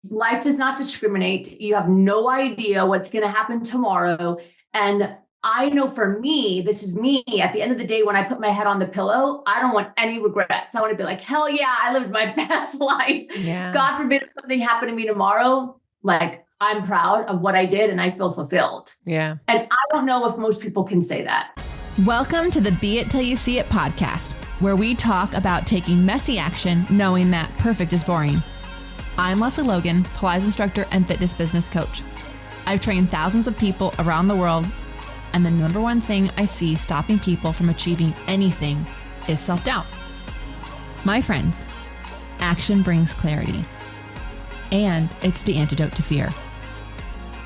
Life does not discriminate. You have no idea what's going to happen tomorrow. And I know for me, this is me. At the end of the day, when I put my head on the pillow, I don't want any regrets. I want to be like, hell yeah, I lived my best life. Yeah. God forbid if something happened to me tomorrow, like I'm proud of what I did and I feel fulfilled. Yeah. And I don't know if most people can say that. Welcome to the Be It Till You See It podcast, where we talk about taking messy action, knowing that perfect is boring. I'm Lesley Logan, Pilates instructor and fitness business coach. I've trained thousands of people around the world, and the number one thing I see stopping people from achieving anything is self-doubt. My friends, action brings clarity, and it's the antidote to fear.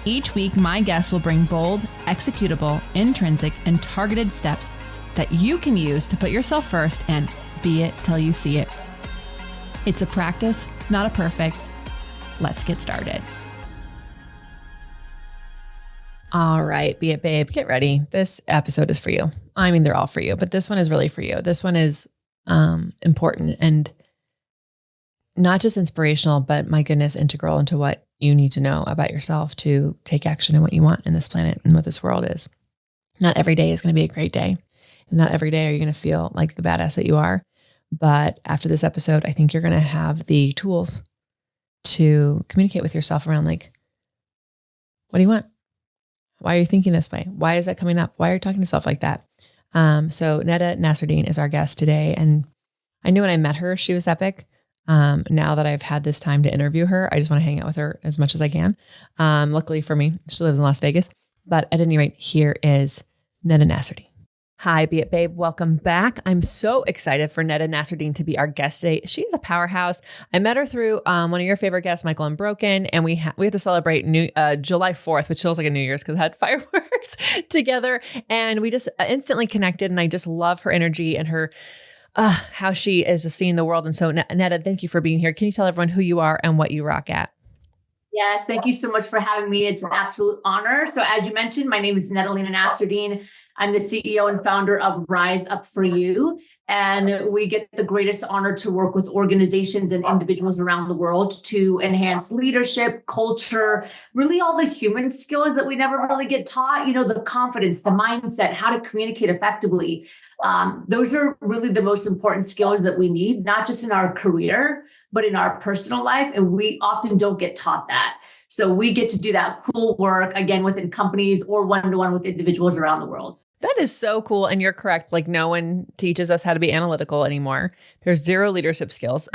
Each week, my guests will bring bold, executable, intrinsic, and targeted steps that you can use to put yourself first and be it till you see it. It's a practice, not a perfect. Let's get started. All right, Be It Babe, get ready. This episode is for you. I mean, they're all for you, but this one is really for you. This one is important and not just inspirational, but my goodness, integral into what you need to know about yourself to take action in what you want in this planet and what this world is. Not every day is going to be a great day. And not every day are you going to feel like the badass that you are. But after this episode, I think you're going to have the tools to communicate with yourself around like, what do you want? Why are you thinking this way? Why is that coming up? Why are you talking to yourself like that? So Neda Nasserdeen is our guest today. And I knew when I met her, she was epic. Now that I've had this time to interview her, I just want to hang out with her as much as I can. Luckily for me, she lives in Las Vegas. But at any rate, here is Neda Nasserdeen. Hi, Be It Babe. Welcome back. I'm so excited for Neda Nasserdeen to be our guest today. She's a powerhouse. I met her through one of your favorite guests, Michael Unbroken, and we had to celebrate July 4th, which feels like a New Year's because I had fireworks together, and we just instantly connected. And I just love her energy and her how she is just seeing the world. And so, Neda, thank you for being here. Can you tell everyone who you are and what you rock at? Yes, thank you so much for having me. It's an absolute honor. So as you mentioned, my name is Neda Nasserdeen. I'm the CEO and founder of Rise Up For You. And we get the greatest honor to work with organizations and individuals around the world to enhance leadership, culture, really all the human skills that we never really get taught, the confidence, the mindset, how to communicate effectively. Those are really the most important skills that we need, not just in our career, but in our personal life. And we often don't get taught that. So we get to do that cool work, again, within companies or one-to-one with individuals around the world. That is so cool. And you're correct. Like no one teaches us how to be analytical anymore. There's zero leadership skills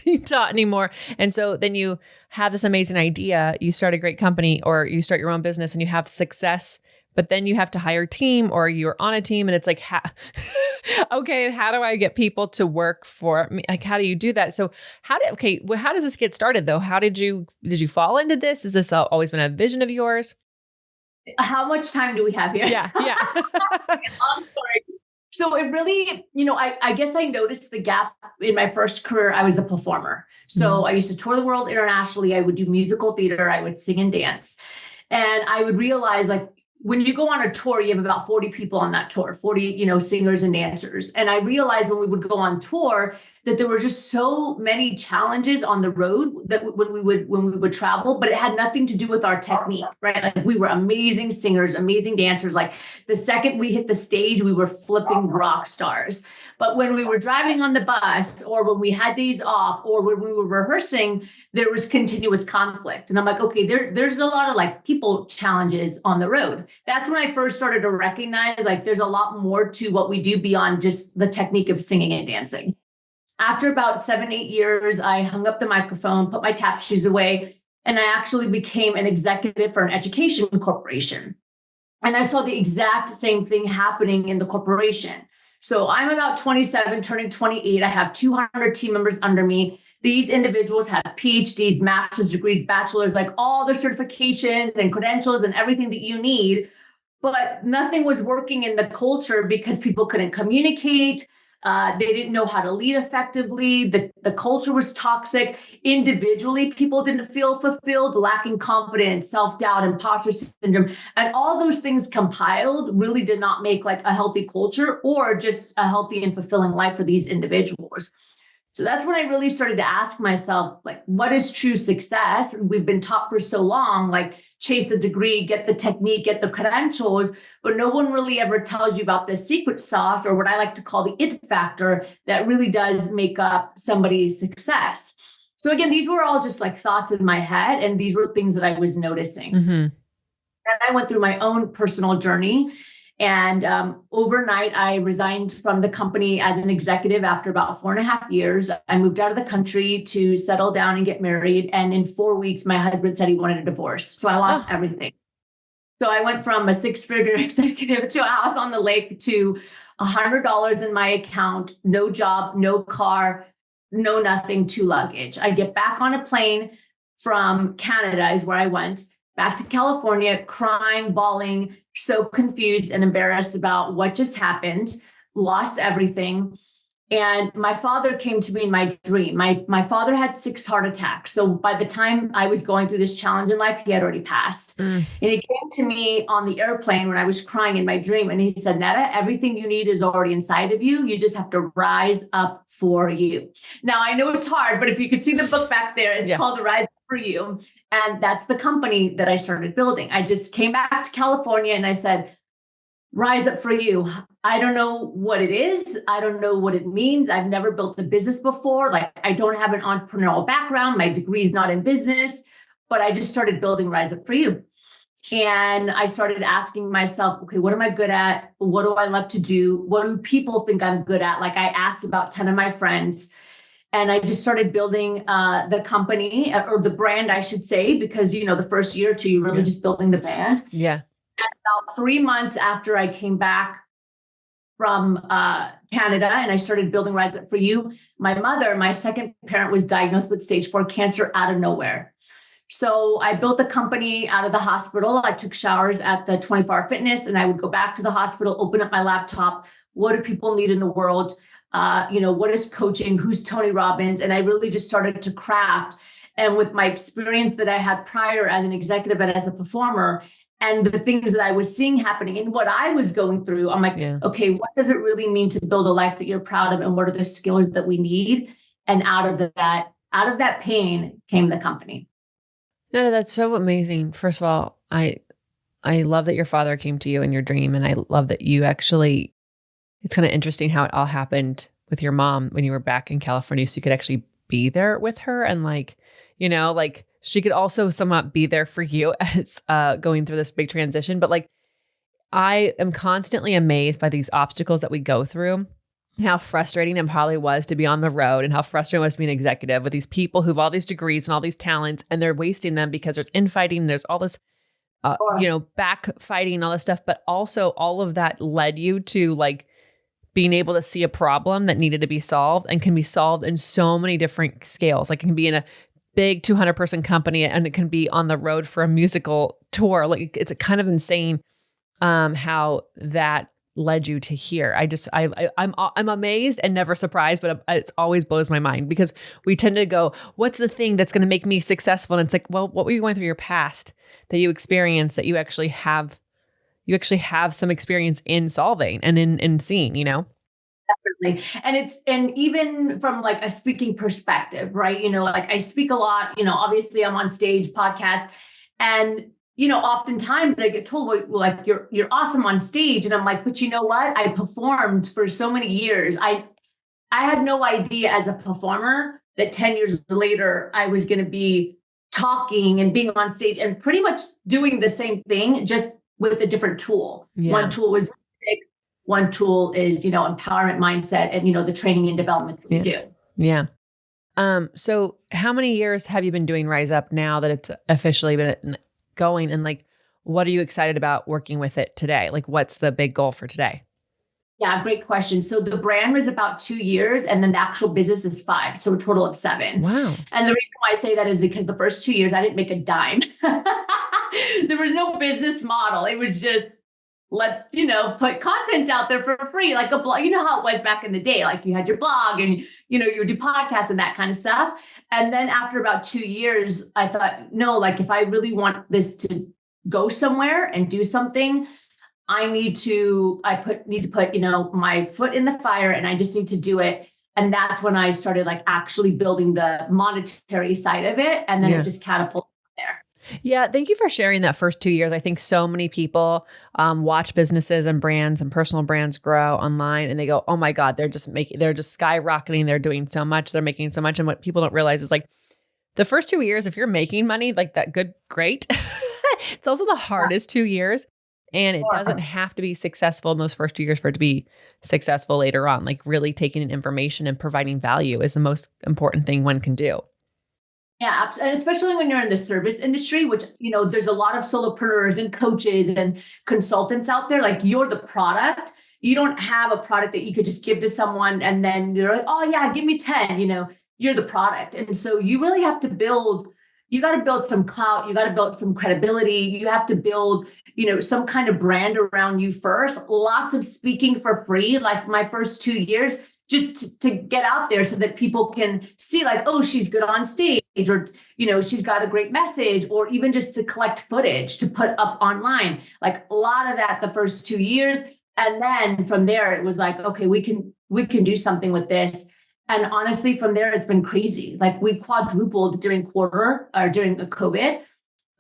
being taught anymore. And so then you have this amazing idea, you start a great company or you start your own business and you have success, but then you have to hire a team or you're on a team and it's like, okay, how do I get people to work for me? Like, how do you do that? So how does this get started though? How did you fall into this? Has this always been a vision of yours? How much time do we have here? Yeah. I'm sorry. So it really, I guess I noticed the gap in my first career. I was a performer. So I used to tour the world internationally. I would do musical theater. I would sing and dance. And I would realize like, when you go on a tour, you have about 40 people on that tour, 40, singers and dancers. And I realized when we would go on tour that there were just so many challenges on the road that when we would travel, but it had nothing to do with our technique, right? Like we were amazing singers, amazing dancers. Like the second we hit the stage, we were flipping rock stars. But when we were driving on the bus or when we had days off or when we were rehearsing, there was continuous conflict. And I'm like, okay, there's a lot of like people challenges on the road. That's when I first started to recognize like there's a lot more to what we do beyond just the technique of singing and dancing. After about 7-8 years, I hung up the microphone, put my tap shoes away, and I actually became an executive for an education corporation. And I saw the exact same thing happening in the corporation. So I'm about 27, turning 28. I have 200 team members under me. These individuals have PhDs, master's degrees, bachelor's, like all the certifications and credentials and everything that you need. But nothing was working in the culture because people couldn't communicate. They didn't know how to lead effectively. The culture was toxic. Individually, people didn't feel fulfilled, lacking confidence, self-doubt, imposter syndrome. And all those things compiled really did not make like a healthy culture or just a healthy and fulfilling life for these individuals. So that's when I really started to ask myself, like, what is true success? And we've been taught for so long, like, chase the degree, get the technique, get the credentials, but no one really ever tells you about the secret sauce, or what I like to call the it factor, that really does make up somebody's success. So again, these were all just like thoughts in my head, and these were things that I was noticing. And I went through my own personal journey. And overnight, I resigned from the company as an executive after about 4.5 years. I moved out of the country to settle down and get married. And in 4 weeks, my husband said he wanted a divorce. So I lost everything. So I went from a 6-figure executive to a house on the lake to $100 in my account, no job, no car, no nothing, to luggage. I get back on a plane from Canada is where I went, back to California, crying, bawling, so confused and embarrassed about what just happened, lost everything. And my father came to me in my dream. My father had 6 heart attacks. So by the time I was going through this challenge in life, he had already passed. And he came to me on the airplane when I was crying in my dream. And he said, Netta, everything you need is already inside of you. You just have to rise up for you. Now, I know it's hard, but if you could see the book back there, it's called The Rise Up for You. And that's the company that I started building. I just came back to California and I said, rise up for you. I don't know what it is. I don't know what it means. I've never built a business before. Like, I don't have an entrepreneurial background. My degree is not in business, but I just started building Rise Up for You. And I started asking myself, okay, what am I good at? What do I love to do? What do people think I'm good at? Like, I asked about 10 of my friends, and I just started building the company, or the brand, I should say, because, the first year or two, you're really just building the brand. Yeah. And about 3 months after I came back from Canada and I started building Rise Up for You, my mother, my second parent, was diagnosed with stage 4 cancer out of nowhere. So I built the company out of the hospital. I took showers at the 24-hour fitness, and I would go back to the hospital, open up my laptop. What do people need in the world? What is coaching? Who's Tony Robbins? And I really just started to craft. And with my experience that I had prior as an executive and as a performer, and the things that I was seeing happening and what I was going through, I'm like, okay, what does it really mean to build a life that you're proud of? And what are the skills that we need? And out of that pain came the company. No, that's so amazing. First of all, I love that your father came to you in your dream. And I love that you actually, it's kind of interesting how it all happened with your mom when you were back in California. So you could actually be there with her, and she could also somewhat be there for you as going through this big transition. But I am constantly amazed by these obstacles that we go through, and how frustrating it probably was to be on the road, and how frustrating it was to be an executive with these people who have all these degrees and all these talents, and they're wasting them because there's infighting, and there's all this, backfighting and all this stuff. But also all of that led you to being able to see a problem that needed to be solved, and can be solved in so many different scales. Like, it can be in a big 200-person company, and it can be on the road for a musical tour. It's kind of insane how that led you to here. I'm amazed and never surprised, but it always blows my mind, because we tend to go, what's the thing that's going to make me successful? And it's like, well, what were you going through your past that you experienced, that you actually have some experience in solving and in seeing, Definitely. And even from a speaking perspective, right? I speak a lot, obviously I'm on stage, podcasts, and, oftentimes I get told, well, you're awesome on stage. And I'm like, but you know what? I performed for so many years. I had no idea as a performer that 10 years later, I was going to be talking and being on stage and pretty much doing the same thing, just with a different tool. Yeah. One tool was big. One tool is, empowerment mindset and, the training and development that we do. Yeah. So how many years have you been doing Rise Up now that it's officially been going? And what are you excited about working with it today? What's the big goal for today? Yeah, great question. So the brand was about 2 years, and then the actual business is 5. So a total of 7. Wow. And the reason why I say that is because the first 2 years, I didn't make a dime. There was no business model. It was just, let's, put content out there for free, like a blog. You know how it was back in the day, you had your blog and, you would do podcasts and that kind of stuff. And then after about 2 years, I thought, no, if I really want this to go somewhere and do something, I need to put, my foot in the fire, and I just need to do it. And that's when I started like actually building the monetary side of it. And then it just catapulted there. Yeah. Thank you for sharing that first 2 years. I think so many people watch businesses and brands and personal brands grow online and they go, oh my God, they're just skyrocketing. They're doing so much. They're making so much. And what people don't realize is like the first 2 years, if you're making money like that, great. It's also the hardest 2 years. And it doesn't have to be successful in those first 2 years for it to be successful later on. Like really taking in information and providing value is the most important thing one can do. Yeah, absolutely. And especially when you're in the service industry, which, there's a lot of solopreneurs and coaches and consultants out there. Like you're the product. You don't have a product that you could just give to someone and then they're like, oh yeah, give me 10, you're the product. And so you really have to you got to build some clout. You got to build some credibility. You have to build, some kind of brand around you first. Lots of speaking for free, like my first 2 years, just to get out there so that people can see like, oh, she's good on stage or, she's got a great message, or even just to collect footage to put up online. Like a lot of that the first 2 years. And then from there, it was like, okay, we can do something with this. And honestly, from there, it's been crazy. Like we quadrupled during the COVID.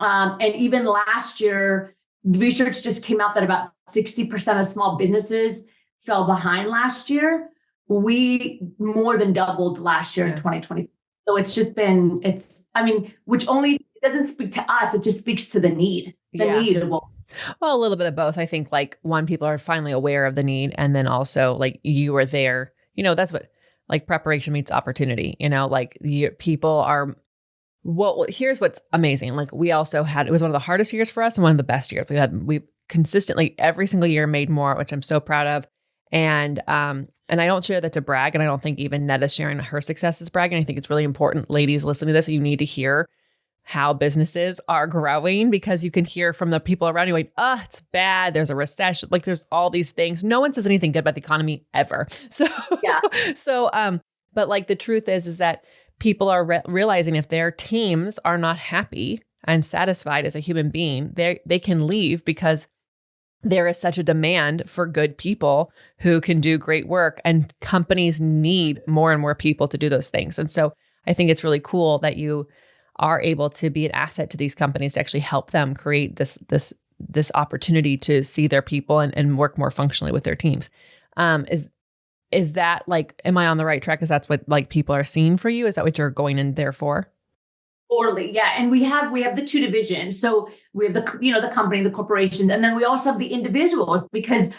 And even last year, the research just came out that about 60% of small businesses fell behind last year. We more than doubled last year in 2020. So it's just been, which only doesn't speak to us. It just speaks to the need of what. Well, a little bit of both. I think like one, people are finally aware of the need. And then also like you were there, that's what like preparation meets opportunity, like people are, well, here's what's amazing. Like we also it was one of the hardest years for us and one of the best years. We consistently every single year made more, which I'm so proud of. And I don't share that to brag. And I don't think even Netta sharing her success is bragging. I think it's really important, ladies listening to this, you need to hear how businesses are growing because you can hear from the people around you like, it's bad. There's a recession. Like there's all these things. No one says anything good about the economy ever. So, but like the truth is that people are realizing if their teams are not happy and satisfied as a human being, they can leave because there is such a demand for good people who can do great work, and companies need more and more people to do those things. And so I think it's really cool that you are able to be an asset to these companies to actually help them create this opportunity to see their people and work more functionally with their teams. Is that like, am I on the right track? Is that what like people are seeing for you? Is that what you're going in there for? Totally. Yeah. And we have the two divisions. So we have the company, the corporation, and then we also have the individuals because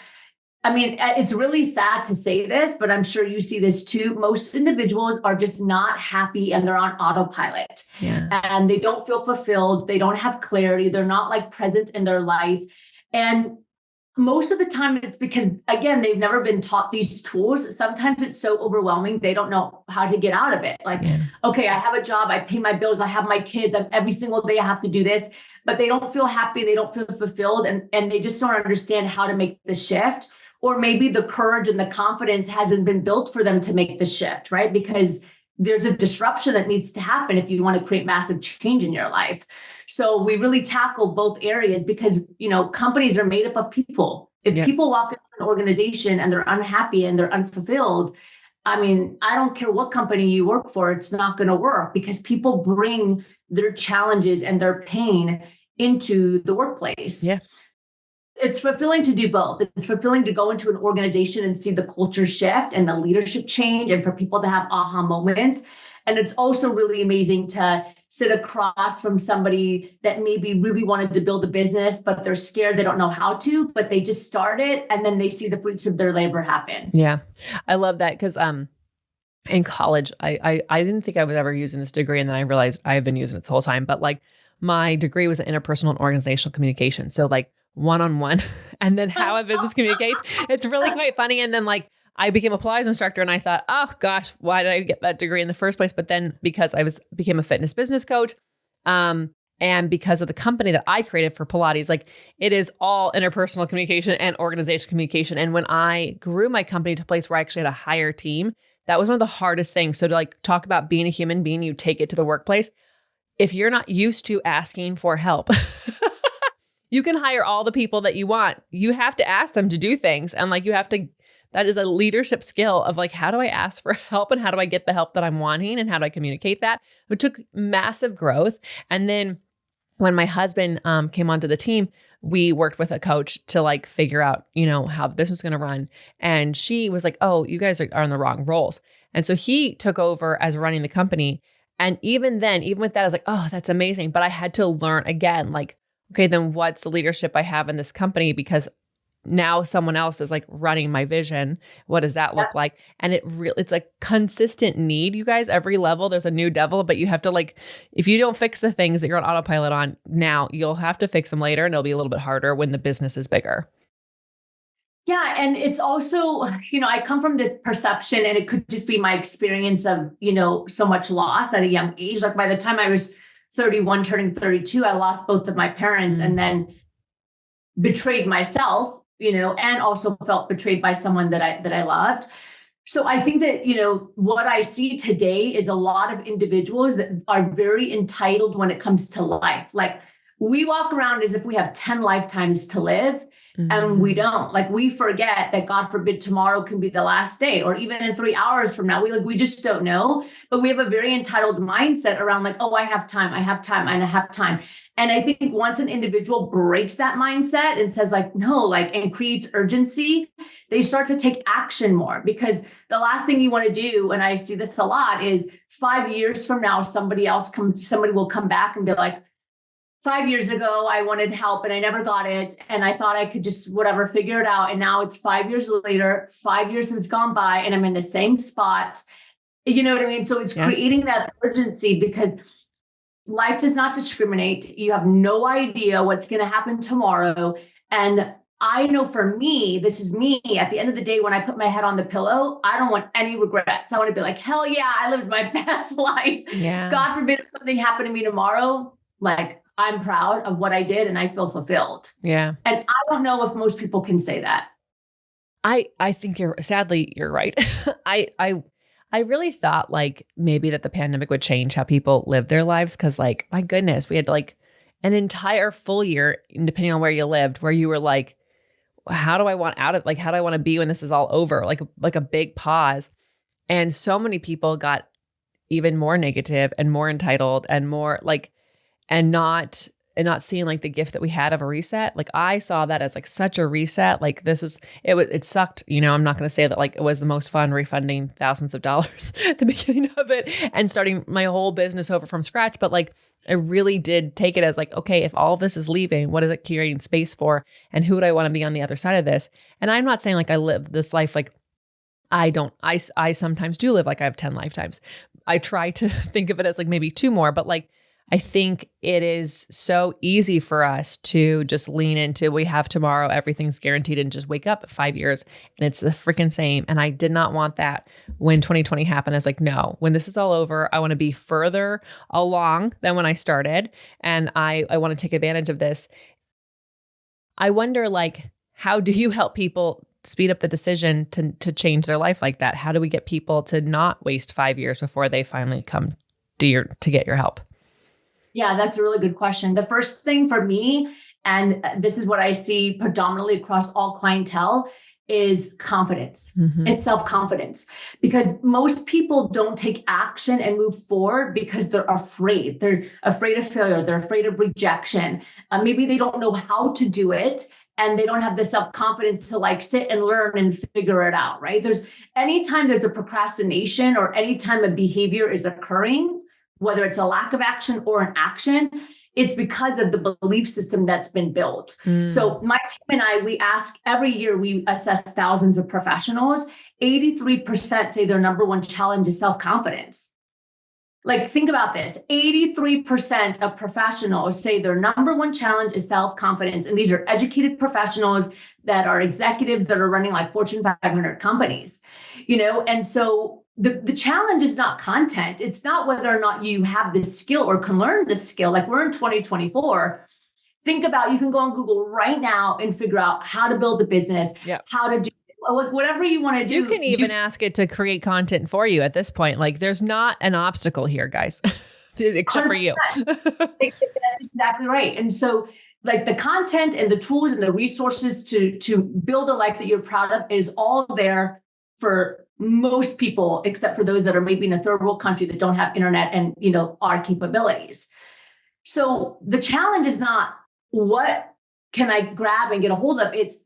it's really sad to say this, but I'm sure you see this too. Most individuals are just not happy and they're on autopilot and they don't feel fulfilled. They don't have clarity. They're not like present in their life. And most of the time it's because, again, they've never been taught these tools. Sometimes it's so overwhelming. They don't know how to get out of it. Like, okay, I have a job. I pay my bills. I have my kids. Every single day I have to do this, but they don't feel happy. They don't feel fulfilled. And they just don't understand how to make the shift. Or maybe the courage and the confidence hasn't been built for them to make the shift, right? Because there's a disruption that needs to happen if you want to create massive change in your life. So we really tackle both areas because, companies are made up of people. If people walk into an organization and they're unhappy and they're unfulfilled, I don't care what company you work for, it's not going to work because people bring their challenges and their pain into the workplace. Yeah. It's fulfilling to do both. It's fulfilling to go into an organization and see the culture shift and the leadership change and for people to have aha moments. And it's also really amazing to sit across from somebody that maybe really wanted to build a business, but they're scared. They don't know how to, but they just start it and then they see the fruits of their labor happen. Yeah. I love that because in college, I didn't think I was ever using this degree. And then I realized I've been using it the whole time. But like my degree was in interpersonal and organizational communication. So like one-on-one and then how a business communicates. It's really quite funny. And then like I became a Pilates instructor and I thought, oh gosh, why did I get that degree in the first place? But then because I became a fitness business coach, and because of the company that I created for Pilates, like it is all interpersonal communication and organizational communication. And when I grew my company to a place where I actually had a higher team, that was one of the hardest things. So to like talk about being a human being, you take it to the workplace. If you're not used to asking for help, you can hire all the people that you want. You have to ask them to do things. And like, you have to that is a leadership skill of like, how do I ask for help and how do I get the help that I'm wanting and how do I communicate that? It took massive growth. And then when my husband came onto the team, we worked with a coach to like figure out, how the business was going to run. And she was like, oh, you guys are in the wrong roles. And so he took over as running the company. And even then, even with that, I was like, oh, that's amazing. But I had to learn again, like, okay, then what's the leadership I have in this company? Because now someone else is like running my vision. What does that look like? And it's a consistent need, you guys. Every level, there's a new devil, but you have to like, if you don't fix the things that you're on autopilot on now, you'll have to fix them later and it'll be a little bit harder when the business is bigger. Yeah. And it's also, I come from this perception and it could just be my experience of, so much loss at a young age. Like by the time I was 31, turning 32, I lost both of my parents and then betrayed myself, and also felt betrayed by someone that I loved. So I think that, what I see today is a lot of individuals that are very entitled when it comes to life. Like we walk around as if we have 10 lifetimes to live. And we don't. Like we forget that, God forbid, tomorrow can be the last day, or even in 3 hours from now. We just don't know. But we have a very entitled mindset around like, oh, I have time, and I have time. And I think once an individual breaks that mindset and says like, no, like, and creates urgency, they start to take action more, because the last thing you want to do, and I see this a lot, is 5 years from now, somebody will come back and be like, 5 years ago, I wanted help and I never got it. And I thought I could just figure it out. And now it's 5 years later, 5 years has gone by and I'm in the same spot. You know what I mean? So it's creating that urgency, because life does not discriminate. You have no idea what's going to happen tomorrow. And I know for me, this is me, at the end of the day, when I put my head on the pillow, I don't want any regrets. I want to be like, hell yeah, I lived my best life. Yeah. God forbid if something happened to me tomorrow, like, I'm proud of what I did and I feel fulfilled. Yeah. And I don't know if most people can say that. I think sadly, you're right. I really thought like maybe that the pandemic would change how people live their lives. Cause like, my goodness, we had like an entire full year, depending on where you lived, where you were like, how do I want out of, like, how do I want to be when this is all over? Like a big pause. And so many people got even more negative and more entitled and more like, and not seeing like the gift that we had of a reset. Like I saw that as like such a reset. Like it sucked. I'm not going to say that like it was the most fun refunding thousands of dollars at the beginning of it and starting my whole business over from scratch. But like, I really did take it as like, okay, if all of this is leaving, what is it creating space for? And who would I want to be on the other side of this? And I'm not saying like I live this life like I sometimes do live like I have 10 lifetimes. I try to think of it as like maybe 2 more, but like, I think it is so easy for us to just lean into, we have tomorrow, everything's guaranteed, and just wake up at 5 years and it's the freaking same. And I did not want that when 2020 happened. I was like, no, when this is all over, I want to be further along than when I started. And I want to take advantage of this. I wonder, like, how do you help people speed up the decision to change their life like that? How do we get people to not waste 5 years before they finally come to get your help? Yeah, that's a really good question. The first thing for me, and this is what I see predominantly across all clientele, is confidence. It's self-confidence, because most people don't take action and move forward because they're afraid. They're afraid of failure. They're afraid of rejection. Maybe they don't know how to do it, and they don't have the self-confidence to like sit and learn and figure it out, right? Anytime there's a procrastination or anytime a behavior is occurring, whether it's a lack of action or an action, it's because of the belief system that's been built. So my team and I, we ask every year, we assess thousands of professionals. 83% say their number one challenge is self-confidence. Like, think about this. 83% of professionals say their number one challenge is self-confidence. And these are educated professionals that are executives that are running like Fortune 500 companies, and so the challenge is not content. It's not whether or not you have this skill or can learn this skill. Like, we're in 2024. Think about, you can go on Google right now and figure out how to build a business, how to do like whatever you want to do. You can even ask it to create content for you at this point. Like, there's not an obstacle here, guys, except 100%. For you. That's exactly right. And so like the content and the tools and the resources to build a life that you're proud of is all there for most people, except for those that are maybe in a third world country that don't have internet and, our capabilities. So the challenge is not what can I grab and get a hold of? It's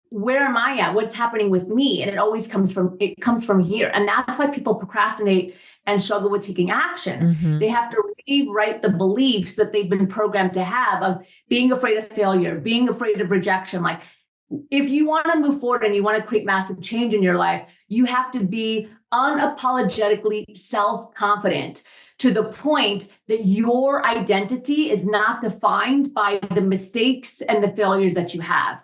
where am I at? What's happening with me? And it always comes from here. And that's why people procrastinate and struggle with taking action. Mm-hmm. They have to rewrite the beliefs that they've been programmed to have of being afraid of failure, being afraid of rejection. Like, if you want to move forward and you want to create massive change in your life, you have to be unapologetically self-confident to the point that your identity is not defined by the mistakes and the failures that you have.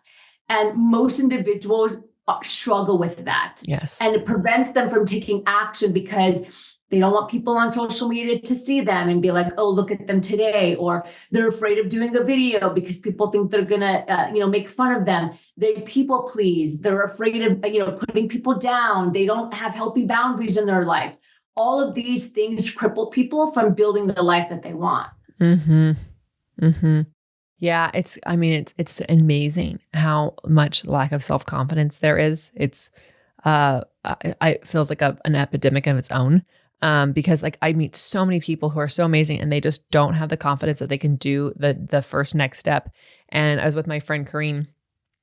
And most individuals struggle with that. Yes. And it prevents them from taking action because they don't want people on social media to see them and be like, oh, look at them today. Or they're afraid of doing a video because people think they're going to, make fun of them. They people please. They're afraid of, putting people down. They don't have healthy boundaries in their life. All of these things cripple people from building the life that they want. Mm-hmm. Mm-hmm. Yeah, it's amazing how much lack of self-confidence there is. It's, it feels like an epidemic of its own. Because like I meet so many people who are so amazing and they just don't have the confidence that they can do the first next step. And I was with my friend Kareen,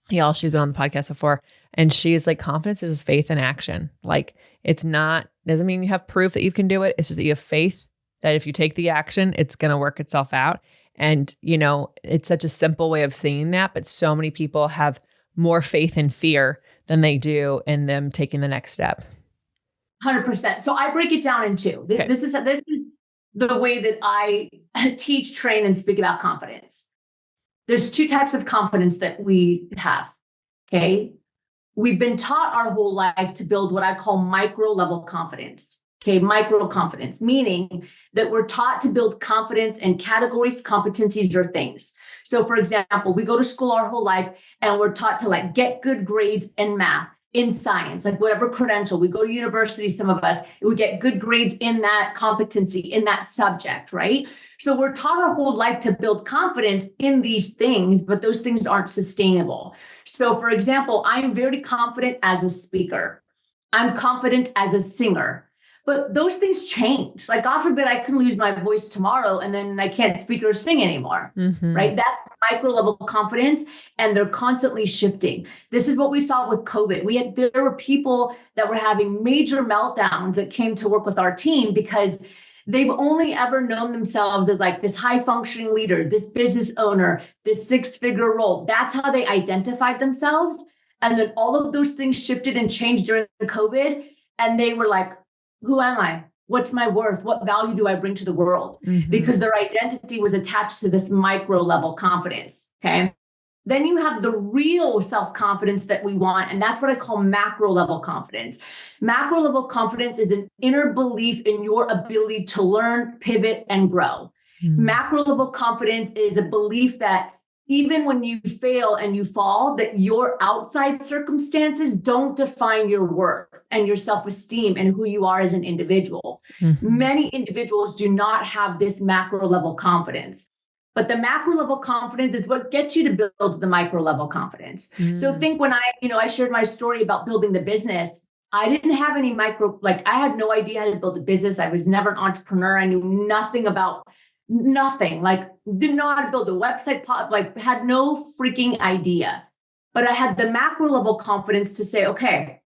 she's been on the podcast before, and she's like, confidence is just faith in action. Like doesn't mean you have proof that you can do it. It's just that you have faith that if you take the action, it's going to work itself out. And, it's such a simple way of saying that, but so many people have more faith in fear than they do in them taking the next step. 100%. So I break it down in two. Okay. This is the way that I teach, train, and speak about confidence. There's two types of confidence that we have. Okay. We've been taught our whole life to build what I call micro level confidence. Okay. Micro confidence, meaning that we're taught to build confidence in categories, competencies, or things. So for example, we go to school our whole life and we're taught to get good grades in math, in science, whatever credential. We go to university, some of us, we get good grades in that competency, in that subject, right? So we're taught our whole life to build confidence in these things, but those things aren't sustainable. So for example, I'm very confident as a speaker. I'm confident as a singer. But those things change. Like, God forbid, I can lose my voice tomorrow and then I can't speak or sing anymore, right? That's micro level confidence, and they're constantly shifting. This is what we saw with COVID. There were people that were having major meltdowns that came to work with our team because they've only ever known themselves as this high functioning leader, this business owner, this 6-figure role. That's how they identified themselves. And then all of those things shifted and changed during COVID. And they were like, who am I? What's my worth? What value do I bring to the world? Because their identity was attached to this micro level confidence. Okay. Then you have the real self-confidence that we want. And that's what I call macro level confidence. Macro level confidence is an inner belief in your ability to learn, pivot, and grow. Macro level confidence is a belief that even when you fail and you fall, that your outside circumstances don't define your worth and your self-esteem and who you are as an individual. Many individuals do not have this macro level confidence, but the macro level confidence is what gets you to build the micro level confidence. So think when I shared my story about building the business, I didn't have any I had no idea how to build a business. I was never an entrepreneur. I knew nothing, didn't know how to build a website, had no freaking idea. But I had the macro level confidence to say, okay,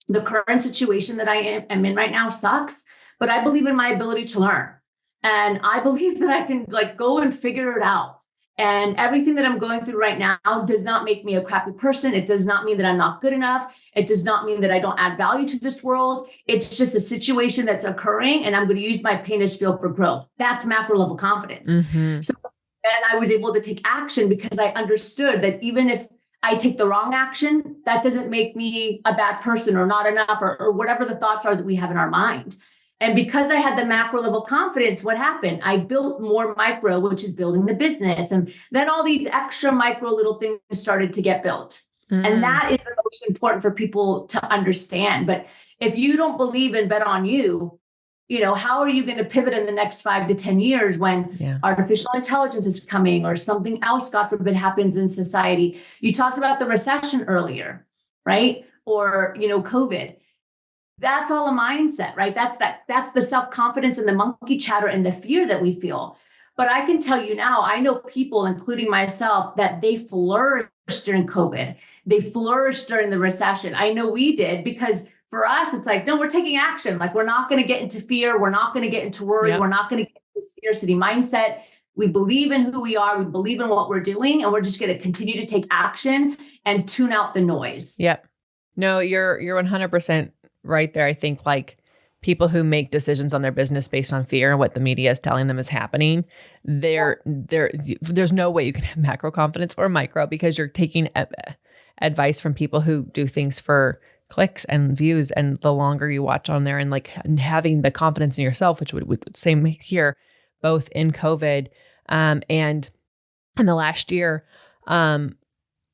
the current situation that I am in right now sucks, but I believe in my ability to learn. And I believe that I can go and figure it out. And everything that I'm going through right now does not make me a crappy person. It does not mean that I'm not good enough. It does not mean that I don't add value to this world. It's just a situation that's occurring, and I'm going to use my pain as fuel for growth. That's macro level confidence. So then I was able to take action because I understood that even if I take the wrong action, that doesn't make me a bad person or not enough or whatever the thoughts are that we have in our mind. And because I had the macro level confidence, what happened? I built more micro, which is building the business. And then all these extra micro little things started to get built. And that is the most important for people to understand. But if you don't believe in bet on you, how are you going to pivot in the next 5 to 10 years when artificial intelligence is coming or something else, God forbid, happens in society? You talked about the recession earlier, right? Or, COVID. That's all a mindset, right? That's the self-confidence and the monkey chatter and the fear that we feel. But I can tell you now, I know people, including myself, that they flourished during COVID. They flourished during the recession. I know we did, because for us, it's like, no, we're taking action. Like, we're not going to get into fear. We're not going to get into worry. We're not going to get into scarcity mindset. We believe in who we are. We believe in what we're doing. And we're just going to continue to take action and tune out the noise. Yep. No, you're 100% right there. I think like people who make decisions on their business based on fear and what the media is telling them is happening, there's no way you can have macro confidence or micro, because you're taking advice from people who do things for clicks and views. And the longer you watch on there and like having the confidence in yourself, which would same here, both in COVID and in the last year,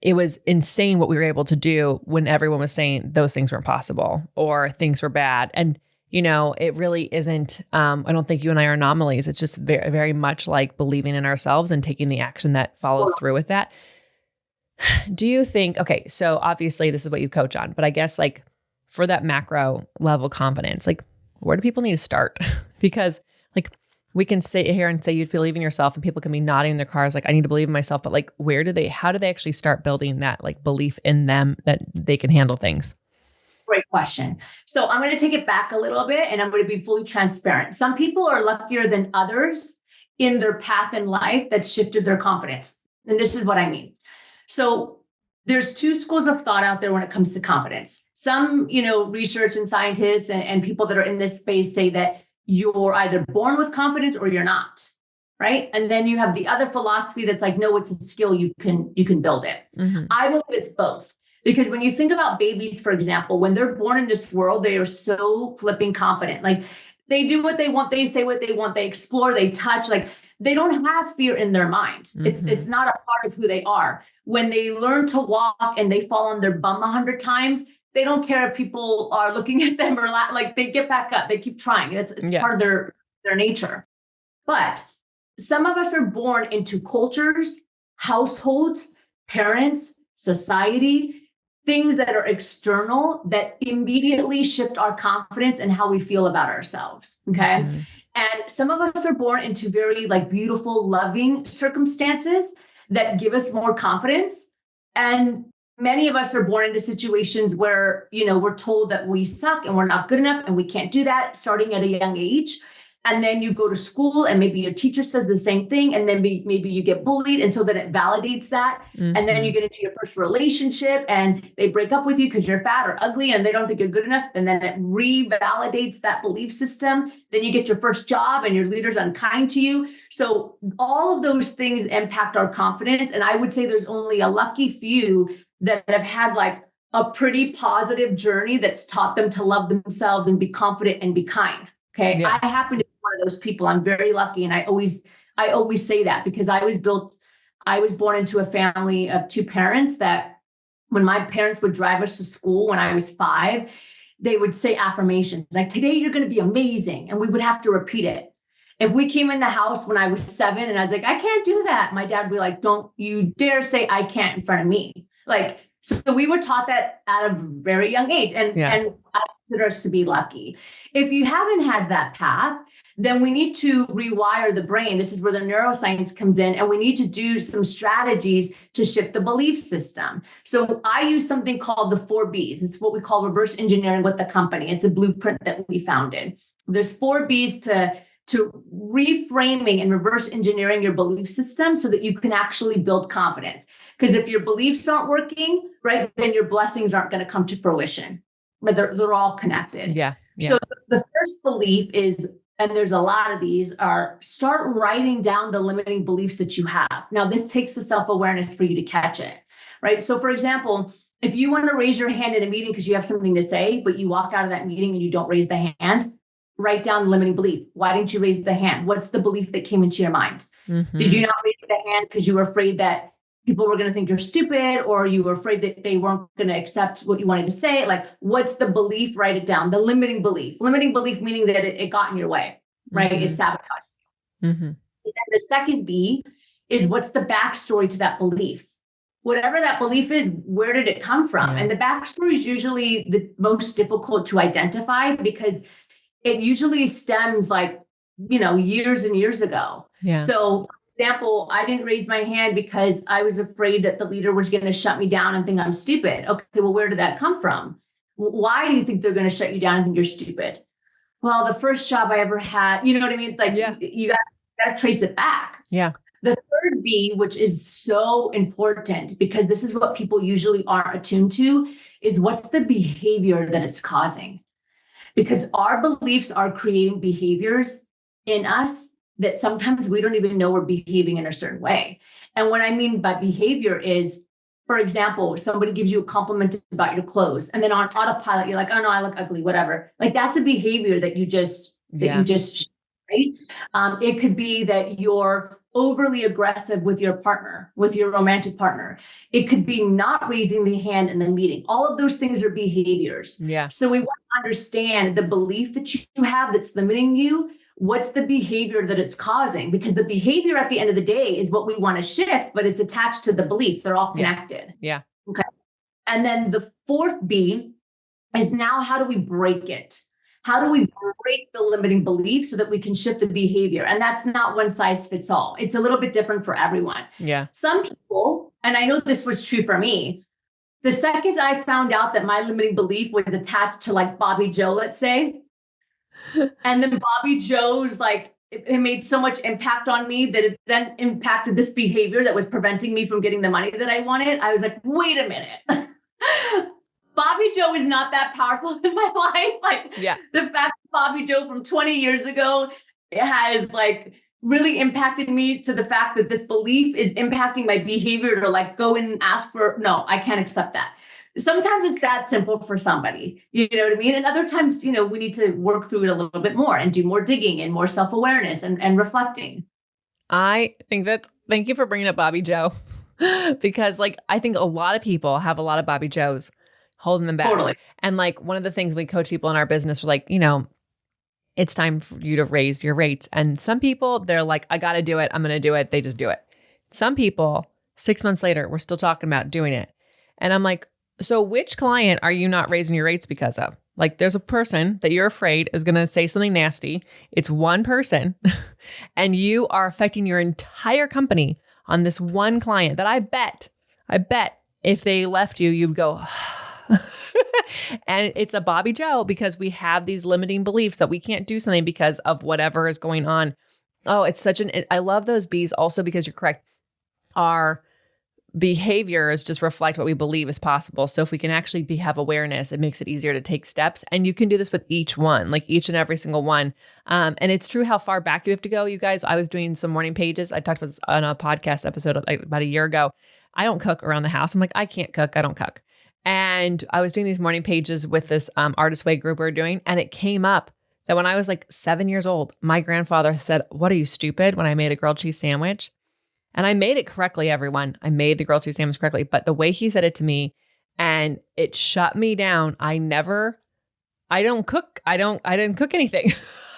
it was insane what we were able to do when everyone was saying those things weren't possible or things were bad. And, it really isn't, I don't think you and I are anomalies. It's just very, very much like believing in ourselves and taking the action that follows through with that. Do you think, okay, so obviously this is what you coach on, but I guess like for that macro level confidence, like where do people need to start? Because like we can sit here and say you believe in yourself and people can be nodding in their cars like, I need to believe in myself, but like how do they actually start building that like belief in them that they can handle things? Great question. So I'm going to take it back a little bit and I'm going to be fully transparent. Some people are luckier than others in their path in life that shifted their confidence. And this is what I mean. So there's two schools of thought out there when it comes to confidence. Some, research and scientists and people that are in this space say that you're either born with confidence or you're not, right? And then you have the other philosophy that's like, no, it's a skill, you can build it. Mm-hmm. I believe it's both. Because when you think about babies, for example, when they're born in this world, they are so flipping confident. Like they do what they want, they say what they want, they explore, they touch, like they don't have fear in their mind. Mm-hmm. It's not a part of who they are. When they learn to walk and they fall on their bum 100 times, they don't care if people are looking at them or like they get back up, they keep trying. It's part of their nature. But some of us are born into cultures, households, parents, society, things that are external that immediately shift our confidence and how we feel about ourselves. Okay. Mm-hmm. And some of us are born into very like beautiful, loving circumstances that give us more confidence. And many of us are born into situations where, we're told that we suck and we're not good enough and we can't do that starting at a young age. And then you go to school and maybe your teacher says the same thing. And then maybe you get bullied. And so then it validates that. Mm-hmm. And then you get into your first relationship and they break up with you because you're fat or ugly and they don't think you're good enough. And then it revalidates that belief system. Then you get your first job and your leader's unkind to you. So all of those things impact our confidence. And I would say there's only a lucky few that have had like a pretty positive journey that's taught them to love themselves and be confident and be kind. Okay. Yeah. I happen to be one of those people. I'm very lucky. And I always say that because I was born into a family of two parents that when my parents would drive us to school when I was 5, they would say affirmations like, today you're going to be amazing. And we would have to repeat it. If we came in the house when I was 7 and I was like, I can't do that. My dad would be like, don't you dare say I can't in front of me. Like, so we were taught that at a very young age. And I consider us to be lucky. If you haven't had that path, then we need to rewire the brain. This is where the neuroscience comes in. And we need to do some strategies to shift the belief system. So I use something called the 4 Bs. It's what we call reverse engineering with the company. It's a blueprint that we founded. There's 4 Bs to reframing and reverse engineering your belief system so that you can actually build confidence. Because if your beliefs aren't working, right, then your blessings aren't going to come to fruition. But they're all connected. Yeah. So the first belief is, and there's a lot of these, are start writing down the limiting beliefs that you have. Now, this takes the self-awareness for you to catch it, right? So for example, if you want to raise your hand in a meeting because you have something to say, but you walk out of that meeting and you don't raise the hand, write down the limiting belief. Why didn't you raise the hand? What's the belief that came into your mind? Mm-hmm. Did you not raise the hand because you were afraid that people were going to think you're stupid, or you were afraid that they weren't going to accept what you wanted to say. Like, what's the belief? Write it down. The limiting belief meaning that it got in your way, right? It sabotaged you. And the second B is, what's the backstory to that belief? Whatever that belief is, where did it come from? And the backstory is usually the most difficult to identify, because it usually stems like, years and years ago. So, for example, I didn't raise my hand because I was afraid that the leader was going to shut me down and think I'm stupid. Okay, well, where did that come from? Why do you think they're going to shut you down and think you're stupid? Well, the first job I ever had, you know what I mean? Like, you got to trace it back. The third B, which is so important, because this is what people usually aren't attuned to, is what's the behavior that it's causing? Because our beliefs are creating behaviors in us that sometimes we don't even know we're behaving in a certain way. And what I mean by behavior is, for example, somebody gives you a compliment about your clothes, and then on autopilot, you're like, oh no, I look ugly, whatever. Like, that's a behavior that you just, right? It could be that you're overly aggressive with your partner, with your romantic partner. It could be not raising the hand in the meeting. All of those things are behaviors. So we want to understand the belief that you have that's limiting you. What's the behavior that it's causing? Because the behavior at the end of the day is what we want to shift, but it's attached to the belief. They're all connected. Okay. And then the fourth B is, now how do we break it? How do we break the limiting belief so that we can shift the behavior? And that's not one size fits all. It's a little bit different for everyone. Some people, and I know this was true for me, the second I found out that my limiting belief was attached to like Bobby Joe, let's say, and then Bobby Joe's like, it made so much impact on me that it then impacted this behavior that was preventing me from getting the money that I wanted. I was like, wait a minute. Bobby Joe is not that powerful in my life. Like, the fact that Bobby Joe from 20 years ago has like really impacted me, to the fact that this belief is impacting my behavior to like go in and ask for, no, I can't accept that. Sometimes it's that simple for somebody, you know what I mean? And other times, we need to work through it a little bit more and do more digging and more self-awareness and reflecting. I think thank you for bringing up Bobby Joe, because like, I think a lot of people have a lot of Bobby Joes holding them back. Totally. And like, one of the things we coach people in our business, we're like, it's time for you to raise your rates. And some people, they're like, I got to do it. I'm going to do it. They just do it. Some people, 6 months later, we're still talking about doing it. And I'm like, so which client are you not raising your rates because of? Like, there's a person that you're afraid is going to say something nasty. It's one person and you are affecting your entire company on this one client that I bet if they left you, you'd go, and it's a Bobby Joe, because we have these limiting beliefs that we can't do something because of whatever is going on. Oh, it's I love those B's also, because you're correct. Our behaviors just reflect what we believe is possible. So if we can actually have awareness, it makes it easier to take steps. And you can do this with each one, like each and every single one. And it's true how far back you have to go, you guys. I was doing some morning pages. I talked about this on a podcast episode about a year ago. I don't cook around the house. I'm like, I can't cook. I don't cook. And I was doing these morning pages with this Artist Way group we were doing. And it came up that when I was like 7 years old, my grandfather said, "What are you, stupid?" when I made a grilled cheese sandwich. And I made it correctly, everyone. I made the grilled cheese sandwich correctly. But the way he said it to me, and it shut me down. I don't cook. I didn't cook anything.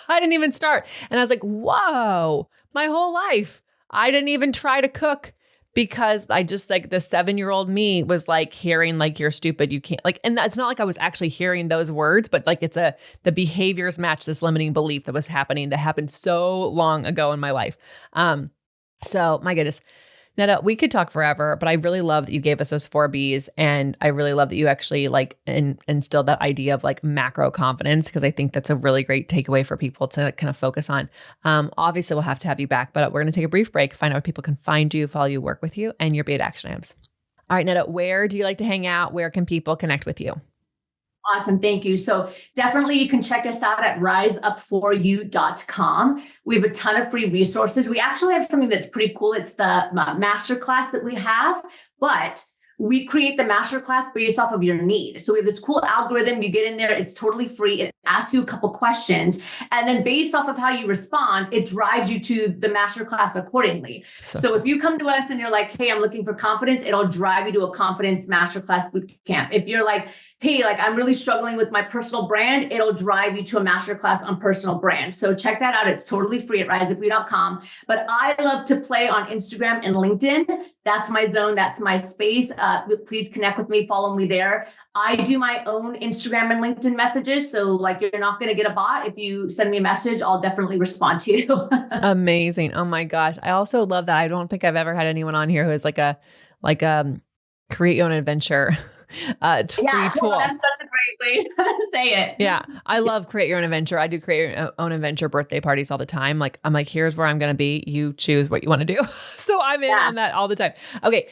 I didn't even start. And I was like, whoa, my whole life, I didn't even try to cook. Because I just like the 7-year-old me was like hearing like, you're stupid, you can't like, and that's not like I was actually hearing those words, but like the behaviors match this limiting belief that was happening, that happened so long ago in my life. So my goodness, Netta, we could talk forever, but I really love that you gave us those 4 B's. And I really love that you actually like instilled that idea of like macro confidence, because I think that's a really great takeaway for people to kind of focus on. Obviously, we'll have to have you back, but we're going to take a brief break, find out where people can find you, follow you, work with you, and your beit action items. All right, Netta, where do you like to hang out? Where can people connect with you? Awesome. Thank you. So definitely you can check us out at riseupforyou.com. We have a ton of free resources. We actually have something that's pretty cool. It's the masterclass that we have, but we create the masterclass based off of your need. So we have this cool algorithm. You get in there, it's totally free. It asks you a couple questions. And then based off of how you respond, it drives you to the masterclass accordingly. So if you come to us and you're like, hey, I'm looking for confidence, it'll drive you to a confidence masterclass boot camp. If you're like, hey, like I'm really struggling with my personal brand, it'll drive you to a masterclass on personal brand. So check that out. It's totally free at riseofree.com. But I love to play on Instagram and LinkedIn. That's my zone. That's my space. Please connect with me. Follow me there. I do my own Instagram and LinkedIn messages. So like you're not going to get a bot. If you send me a message, I'll definitely respond to you. Amazing. Oh my gosh. I also love that. I don't think I've ever had anyone on here who is like a create your own adventure free tool. That's such a great way to say it. Yeah. I love create your own adventure. I do create your own adventure birthday parties all the time. Like, I'm like, here's where I'm going to be. You choose what you want to do. So I'm in on that all the time. Okay.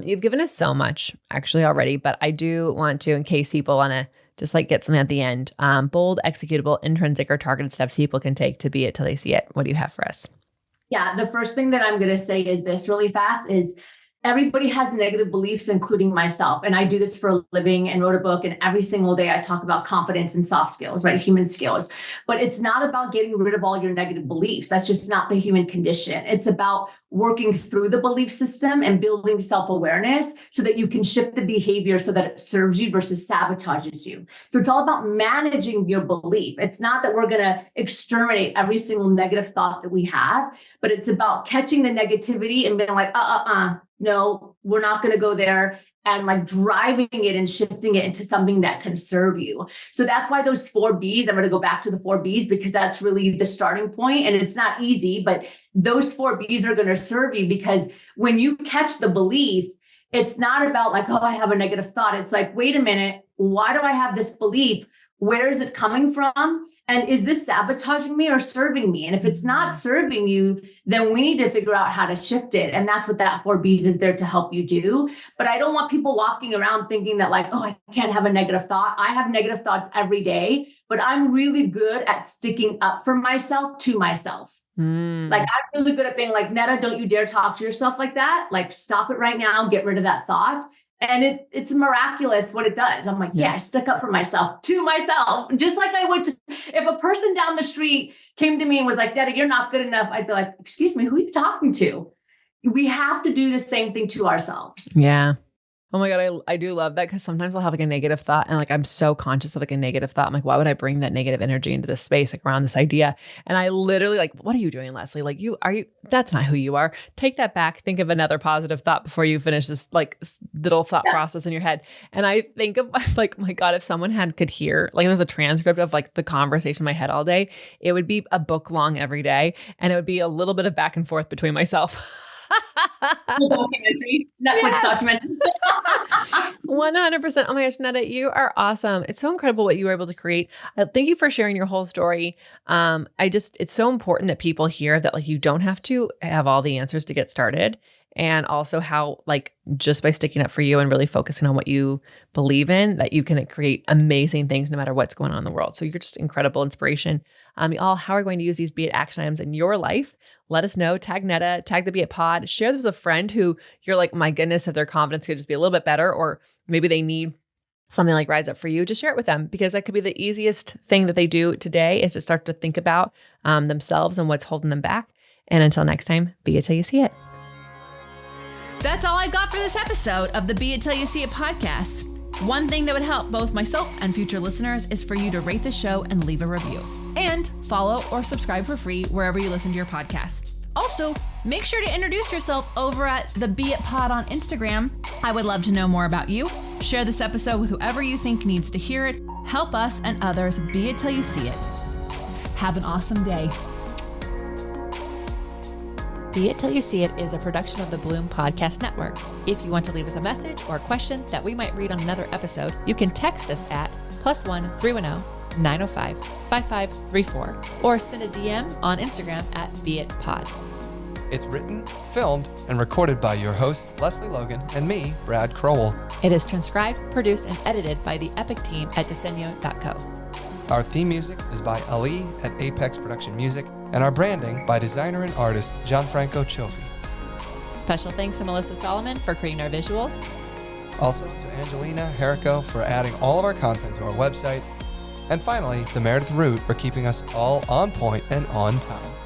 You've given us so much actually already, but I do want to, in case people want to just like get something at the end, bold, executable, intrinsic, or targeted steps people can take to be it till they see it. What do you have for us? Yeah. The first thing that I'm going to say is this really fast is everybody has negative beliefs, including myself. And I do this for a living and wrote a book. And every single day I talk about confidence and soft skills, right? Human skills. But it's not about getting rid of all your negative beliefs. That's just not the human condition. It's about working through the belief system and building self-awareness so that you can shift the behavior so that it serves you versus sabotages you. So it's all about managing your belief. It's not that we're going to exterminate every single negative thought that we have, but it's about catching the negativity and being like, no, we're not going to go there, and like driving it and shifting it into something that can serve you. So that's why those 4 B's, I'm going to go back to the 4 B's because that's really the starting point. And it's not easy, but those 4 B's are going to serve you because when you catch the belief, it's not about like, oh, I have a negative thought. It's like, wait a minute, why do I have this belief? Where is it coming from? And is this sabotaging me or serving me? And if it's not serving you, then we need to figure out how to shift it. And that's what that 4 B's is there to help you do. But I don't want people walking around thinking that like, oh, I can't have a negative thought. I have negative thoughts every day, but I'm really good at sticking up for myself to myself. Like I'm really good at being like, Netta, don't you dare talk to yourself like that. Like, stop it right now. Get rid of that thought. And it's miraculous what it does. I'm like, yeah, I stuck up for myself to myself, just like I would if a person down the street came to me and was like, Netta, you're not good enough. I'd be like, excuse me, who are you talking to? We have to do the same thing to ourselves. Yeah. Oh my God. I do love that because sometimes I'll have like a negative thought and like, I'm so conscious of like a negative thought. I'm like, why would I bring that negative energy into this space, like around this idea? And I literally like, what are you doing, Lesley? Like that's not who you are. Take that back. Think of another positive thought before you finish this like little thought process in your head. And I think of like, my God, if someone could hear, like there was a transcript of like the conversation in my head all day, it would be a book long every day. And it would be a little bit of back and forth between myself. Documentary, Netflix documentary. 100%. Oh my gosh, Netta, you are awesome. It's so incredible what you were able to create. Thank you for sharing your whole story. It's so important that people hear that like you don't have to have all the answers to get started. And also how like just by sticking up for you and really focusing on what you believe in, that you can create amazing things no matter what's going on in the world. So you're just incredible inspiration. Y'all, how are we going to use these Be It action items in your life? Let us know. Tag Netta, tag the Be It pod. Share this with a friend who you're like, my goodness, if their confidence could just be a little bit better, or maybe they need something like Rise Up for You, just share it with them because that could be the easiest thing that they do today is to start to think about themselves and what's holding them back. And until next time, be it till you see it. That's all I got for this episode of the Be It Till You See It podcast. One thing that would help both myself and future listeners is for you to rate the show and leave a review. And follow or subscribe for free wherever you listen to your podcast. Also, make sure to introduce yourself over at the Be It Pod on Instagram. I would love to know more about you. Share this episode with whoever you think needs to hear it. Help us and others be it till you see it. Have an awesome day. Be It Till You See It is a production of the Bloom Podcast Network. If you want to leave us a message or a question that we might read on another episode, you can text us at +1 310 905 5534 or send a DM on Instagram at BeItPod. It's written, filmed, and recorded by your host, Lesley Logan, and me, Brad Crowell. It is transcribed, produced, and edited by the Epic team at Diseño.co. Our theme music is by Ali at Apex Production Music, and our branding by designer and artist Gianfranco Cioffi. Special thanks to Melissa Solomon for creating our visuals. Also to Angelina Herrico for adding all of our content to our website. And finally, to Meredith Root for keeping us all on point and on time.